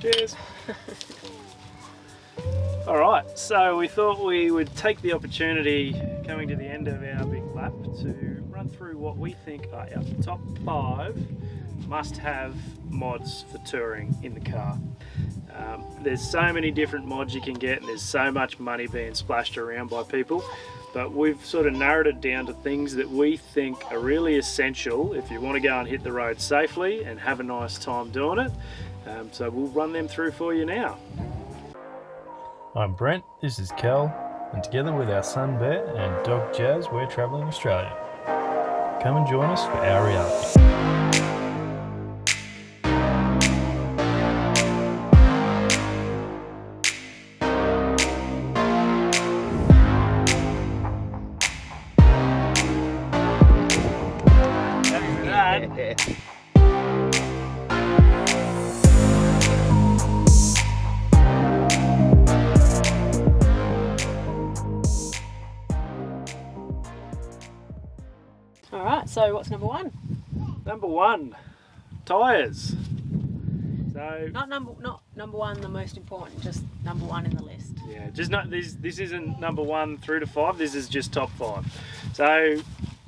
Cheers. Alright, so we thought we would take the opportunity coming to the end of our big lap to run through what we think are our top 5 must-have mods for touring in the car. There's so many different mods you can get and there's so much money being splashed around by people, but we've sort of narrowed it down to things that we think are really essential if you want to go and hit the road safely and have a nice time doing it. So we'll run them through for you now. I'm Brent, this is Kel, and together with our son Bear and dog Jazz, we're travelling Australia. Come and join us for our reality. Alright, so what's number 1? Number 1, tyres. So Not number 1 the most important, just number 1 in the list. yeah, just not this isn't number 1 through to 5, this is just top 5. So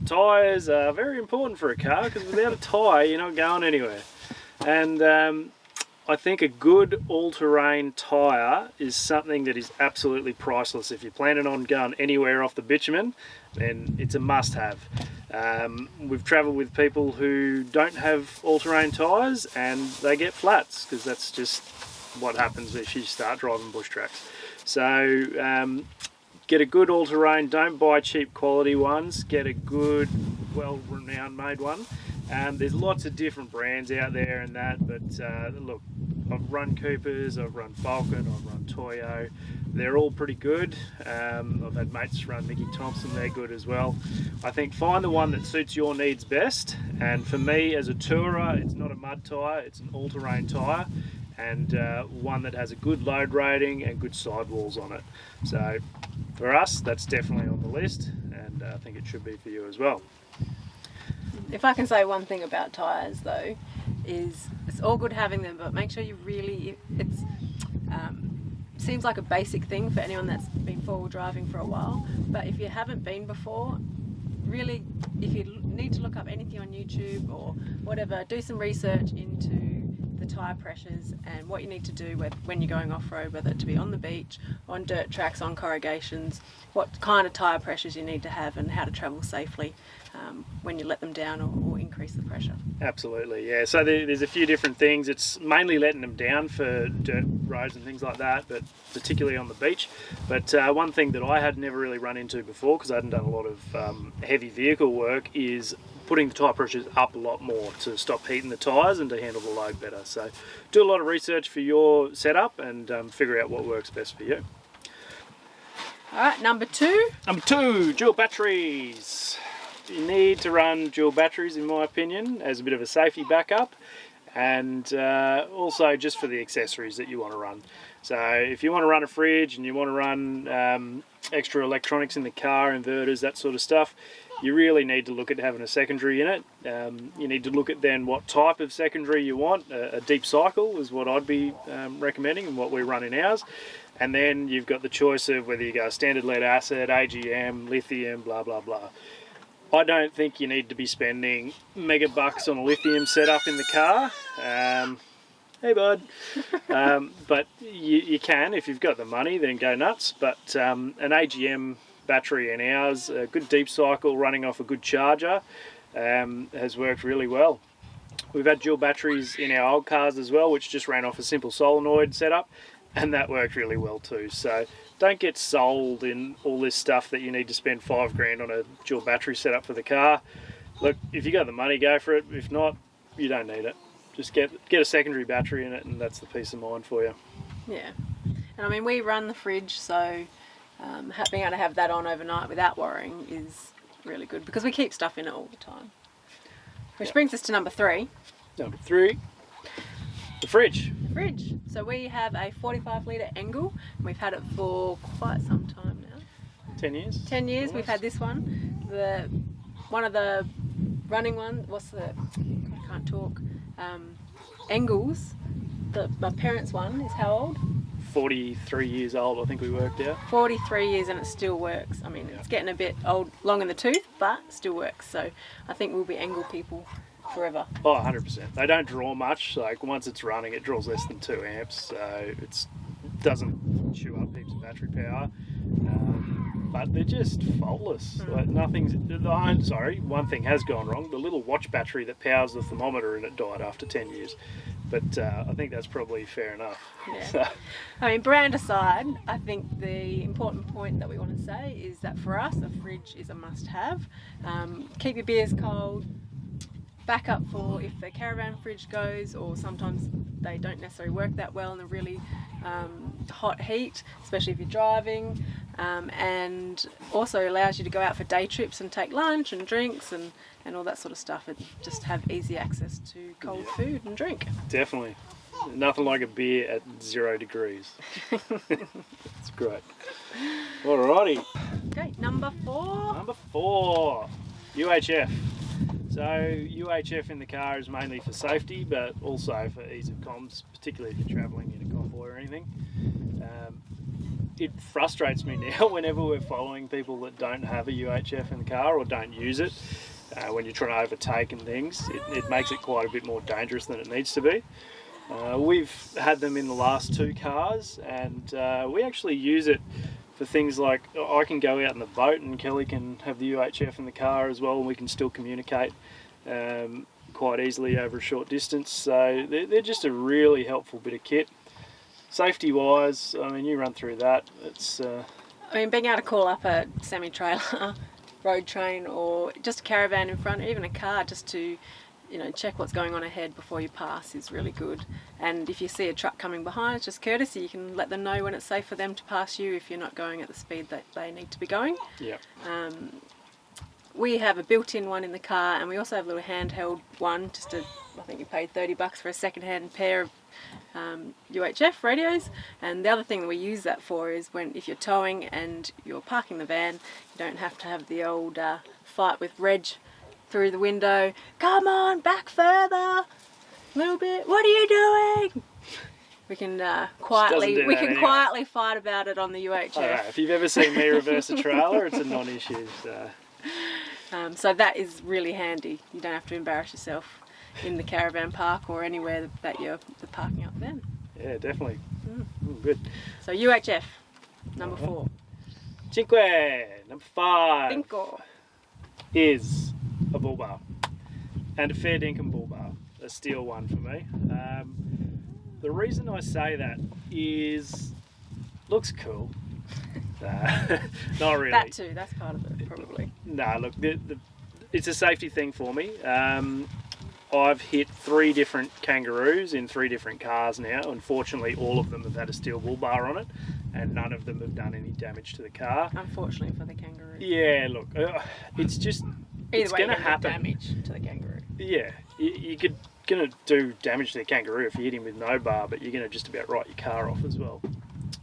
tyres are very important for a car because without a tyre you're not going anywhere. And I think a good all-terrain tyre is something that is absolutely priceless. If you're planning on going anywhere off the bitumen, then it's a must-have. We've travelled with people who don't have all-terrain tyres and they get flats because that's just what happens if you start driving bush tracks. So get a good all-terrain, don't buy cheap quality ones, get a good, well-renowned made one. There's lots of different brands out there and that, but look, I've run Coopers, I've run Falcon, I've run Toyo. They're all pretty good. I've had mates run Mickey Thompson, they're good as well. I think find the one that suits your needs best, and for me as a tourer, it's not a mud tyre, it's an all-terrain tyre, and one that has a good load rating and good sidewalls on it. So for us, that's definitely on the list, and I think it should be for you as well. If I can say one thing about tyres though, is it's all good having them, but make sure you really, it's seems like a basic thing for anyone that's been four-wheel driving for a while, but if you haven't been before, really, if you need to look up anything on YouTube or whatever, do some research into the tyre pressures and what you need to do when you're going off-road, whether it to be on the beach, on dirt tracks, on corrugations, what kind of tyre pressures you need to have and how to travel safely when you let them down or increase the pressure. Absolutely, yeah. So there's a few different things. It's mainly letting them down for dirt roads and things like that, but particularly on the beach. But one thing that I had never really run into before, because I hadn't done a lot of heavy vehicle work, is putting the tyre pressures up a lot more to stop heating the tyres and to handle the load better. So do a lot of research for your setup and figure out what works best for you. Alright, number 2. Number 2, dual batteries. You need to run dual batteries in my opinion as a bit of a safety backup, and also just for the accessories that you want to run. So if you want to run a fridge and you want to run extra electronics in the car, inverters, that sort of stuff, you really need to look at having a secondary in it. You need to look at then what type of secondary you want. A deep cycle is what I'd be recommending and what we run in ours. And then you've got the choice of whether you go standard lead acid, AGM, lithium, blah, blah, blah. I don't think you need to be spending mega bucks on a lithium setup in the car. Hey bud. But you can, if you've got the money, then go nuts. But an AGM battery in ours, a good deep cycle running off a good charger, has worked really well. We've had dual batteries in our old cars as well, which just ran off a simple solenoid setup, and that worked really well too. So don't get sold in all this stuff that you need to spend $5,000 on a dual battery setup for the car. Look, if you got the money, go for it. If not, you don't need it. Just get a secondary battery in it, and that's the peace of mind for you. Yeah, and I mean, we run the fridge, so being able to have that on overnight without worrying is really good because we keep stuff in it all the time. Which brings us to number 3. Number 3, the fridge. Fridge. So we have a 45 litre Engel. We've had it for quite some time now. 10 years. 10 years. We've had this one. One of the running ones. I can't talk. Engels. my parents' one is how old? 43 years old, I think we worked out. 43 years, and it still works. I mean, it's getting a bit old, long in the tooth, but still works. So I think we'll be angle people forever. Oh, 100%. They don't draw much. Like once it's running, it draws less than 2 amps, so it doesn't chew up heaps of battery power. But they're just faultless. Like one thing has gone wrong. The little watch battery that powers the thermometer in it died after 10 years. But I think that's probably fair enough. Yeah. So. I mean, brand aside, I think the important point that we want to say is that for us, a fridge is a must-have. Keep your beers cold. Backup for if the caravan fridge goes, or sometimes they don't necessarily work that well in the really hot heat, especially if you're driving, and also allows you to go out for day trips and take lunch and drinks and all that sort of stuff, and just have easy access to cold food and drink. Definitely. Nothing like a beer at 0 degrees. It's great. Alrighty. Okay, number 4. Number 4, UHF. So UHF in the car is mainly for safety, but also for ease of comms, particularly if you're travelling in a convoy or anything. It frustrates me now whenever we're following people that don't have a UHF in the car or don't use it. When you're trying to overtake and things, it makes it quite a bit more dangerous than it needs to be. We've had them in the last 2 cars, and we actually use it for things like I can go out in the boat and Kelly can have the UHF in the car as well, and we can still communicate quite easily over a short distance. So they're just a really helpful bit of kit. Safety wise, I mean, you run through that. It's I mean, being able to call up a semi-trailer, road train, or just a caravan in front, or even a car, just to check what's going on ahead before you pass is really good. And if you see a truck coming behind, it's just courtesy. You can let them know when it's safe for them to pass you if you're not going at the speed that they need to be going. Yeah. We have a built-in one in the car, and we also have a little handheld one. I think you paid $30 for a second-hand pair of UHF radios. And the other thing that we use that for is if you're towing and you're parking the van, you don't have to have the old fight with Reg through the window. Come on, back further, a little bit. What are you doing? We can quietly fight about it on the UHF. Right, if you've ever seen me reverse a trailer, it's a non-issue. So that is really handy. You don't have to embarrass yourself in the caravan park or anywhere that you're parking up then. Yeah, definitely. Good. So UHF, number 4. Cinque, number 5. Cinco. Is a Bullbar, and a fair dinkum Bullbar, a steel one for me. The reason I say that is looks cool. Not really. That too, that's part of it probably. No, look, it's a safety thing for me. I've hit 3 different kangaroos in 3 different cars now. Unfortunately, all of them have had a steel Bullbar on it, and none of them have done any damage to the car. Unfortunately for the kangaroo. Yeah, look, it's just... Either way, going to happen. Damage to the kangaroo. Yeah, you're going to do damage to the kangaroo if you hit him with no bar, but you're going to just about write your car off as well.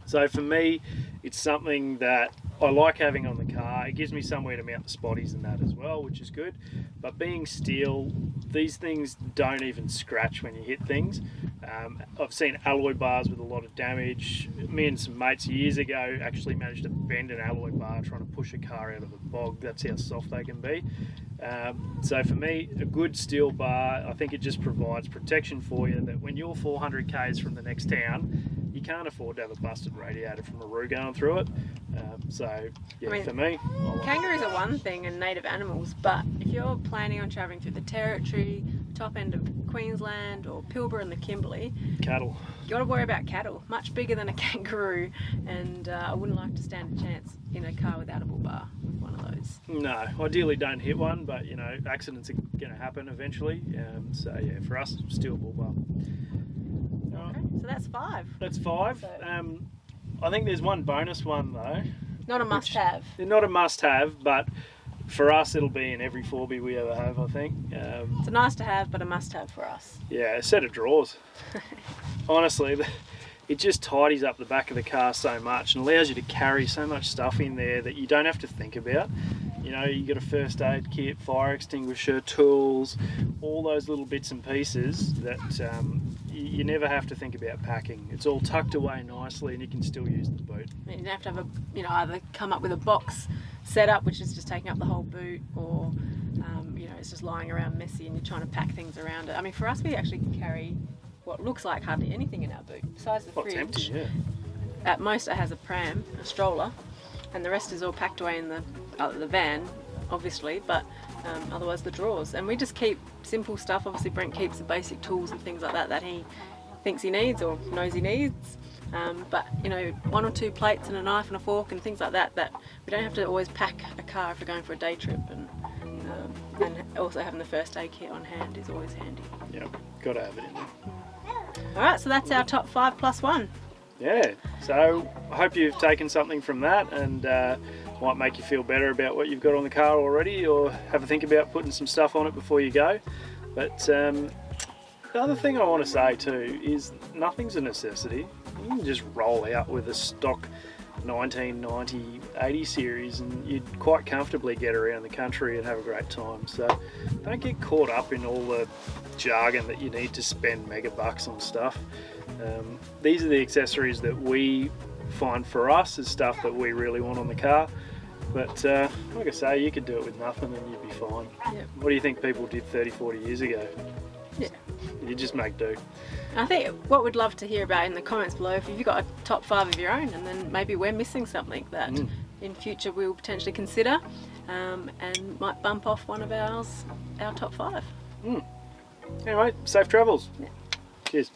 So for me, it's something that I like having on the car. It gives me somewhere to mount the spotties and that as well, which is good. But being steel, these things don't even scratch when you hit things. I've seen alloy bars with a lot of damage. Me and some mates years ago actually managed to bend an alloy bar trying to push a car out of a bog. That's how soft they can be. So for me, a good steel bar, I think it just provides protection for you that when you're 400 k's from the next town, you can't afford to have a busted radiator from a roo going through it. So yeah, I mean, for me, kangaroos are one thing and native animals, but if you're planning on travelling through the Territory, top end of Queensland or Pilbara and the Kimberley, cattle, you got to worry about cattle, much bigger than a kangaroo, and I wouldn't like to stand a chance in a car without a bull bar with one of those. No, ideally don't hit one, but accidents are going to happen eventually. So yeah, for us, still bull bar. Okay, so that's 5. That's 5. So, I think there's one bonus one though. Not a must-have. Not a must-have, but for us it'll be in every 4B we ever have, I think. It's a nice-to-have, but a must-have for us. Yeah, a set of drawers. Honestly, it just tidies up the back of the car so much and allows you to carry so much stuff in there that you don't have to think about. You got a first aid kit, fire extinguisher, tools, all those little bits and pieces that you never have to think about packing. It's all tucked away nicely and you can still use the boot. You don't have to have either come up with a box setup, which is just taking up the whole boot, or it's just lying around messy and you're trying to pack things around it. I mean, for us, we actually carry what looks like hardly anything in our boot besides the fridge. It's empty, yeah. At most, it has a pram, a stroller, and the rest is all packed away in the van, obviously, but otherwise the drawers. And we just keep simple stuff. Obviously, Brent keeps the basic tools and things like that he thinks he needs or knows he needs. But 1 or 2 plates and a knife and a fork and things like that we don't have to always pack a car if we're going for a day trip. And also having the first aid kit on hand is always handy. Yeah, got to have it in there. All right, so that's our top 5 plus 1. Yeah, so I hope you've taken something from that and might make you feel better about what you've got on the car already, or have a think about putting some stuff on it before you go. But the other thing I want to say too is nothing's a necessity. You can just roll out with a stock 1990 80 series and you'd quite comfortably get around the country and have a great time. So don't get caught up in all the jargon that you need to spend mega bucks on stuff. These are the accessories that we find for us as stuff that we really want on the car. But like I say, you could do it with nothing and you'd be fine. Yep. What do you think people did 30, 40 years ago? Yeah. You just make do. I think what we'd love to hear about in the comments below, if you've got a top 5 of your own, and then maybe we're missing something that in future we'll potentially consider, and might bump off one of our top 5. Anyway, safe travels. Yeah. Cheers.